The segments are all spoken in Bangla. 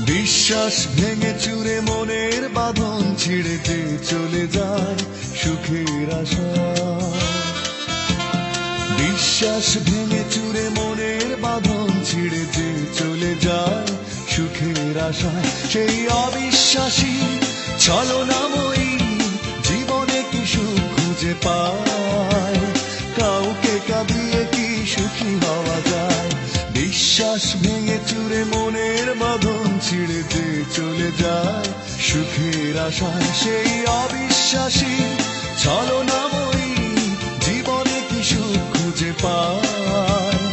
বিশ্বাস ভেঙে চুরে মনের বাঁধন ছিঁড়ে যে চলে যায় সুখের আশা। বিশ্বাস ভেঙে চুরে মনের বাঁধন ছিঁড়ে যে চলে যায় সুখের আশা। সেই অবিশ্বাসী ছলনাময়ী জীবনে কি সুখ খুঁজে পায়? কাউকে কাঁদিয়ে কি সুখী হওয়া যায়? বিশ্বাস ভেঙে চুরে মনের বাঁধন ছিঁড়ে যে চলে যায় সুখের আশায়। সেই অবিশ্বাসী ছলনাময়ী জীবনে কি সুখ খুঁজে পায়?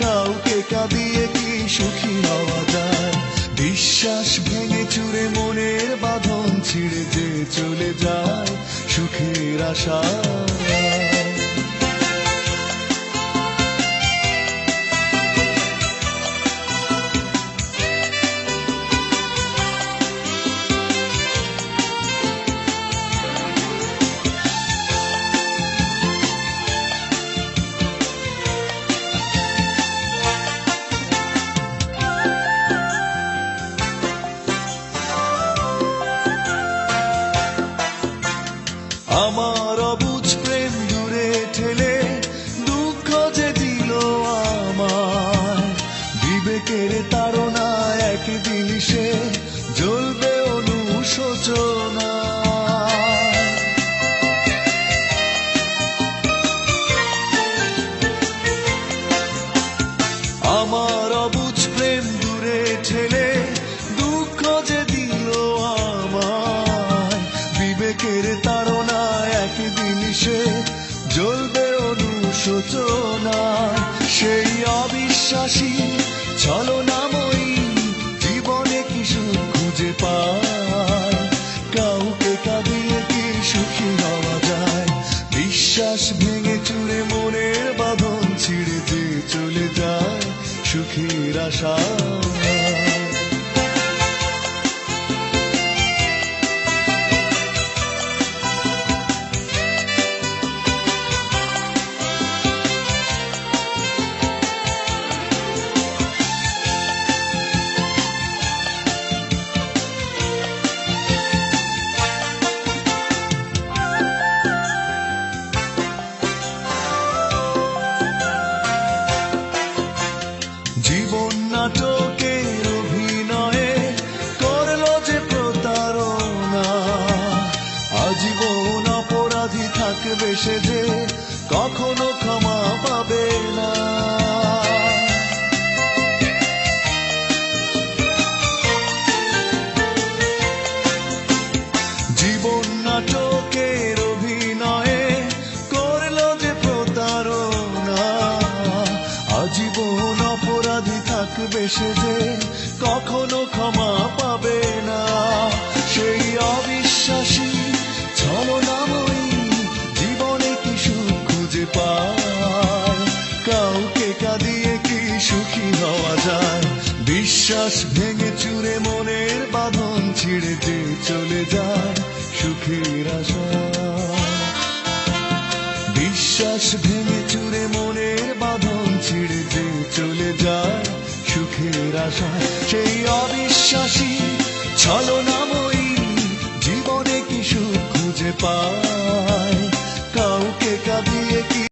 কাউকে কাঁদিয়ে কি সুখী হওয়া যায়? বিশ্বাস ভেঙে চুরে মনের বাঁধন ছিঁড়ে যে চলে যায় সুখের আশায়। আমার অবুঝ প্রেম দূরে ঠেলে দুঃখ যে দিল আমায়। বিবেকের তাড়না একদিন সে জ্বলবে অনুশোচনা। আমার অবুঝ প্রেম দূরে ঠেলে দুঃখ যে দিল আমায়। বিবেকের তাড়না একদিন সে জ্বলবে অনুশোচনা। সেই অবিশ্বাসী ছলনাময়ী জীবনে কি সুখ খুঁজে পায়? কাউকে কাঁদিয়ে কি সুখী হওয়া যায়? বিশ্বাস ভেঙে চুরে মনের বাঁধন ছিঁড়ে যে চলে যায় সুখের আশা। জীবন নাটকের অভিনয়ে করলো যে প্রতারণা। আজীবন অপরাধী থাকবে সে যে কখনো ক্ষমা পাবে না। জীবন নাটকের অভিনয়ে করলো যে প্রতারণা। আজীবন অপরাধী থাকবে সে যে কখনো ক্ষমা পাবে না। সেই অবিশ্বাসী ছলনাময়ী জীবনে কি সুখ খুঁজে পায়? কাউকে কাঁদিয়ে কি সুখী হওয়া যায়? বিশ্বাস ভেঙে চুরে মনের বাঁধন ছিঁড়ে যে চলে যায় সুখের আশা। বিশ্বাস ভেঙে চুরে মনের বাঁধন ছিঁড়ে যে চলে যায় সুখের আশা। সেই অবিশ্বাসী ছলনাময়ী জীবনে কি সুখ খুঁজে পায়?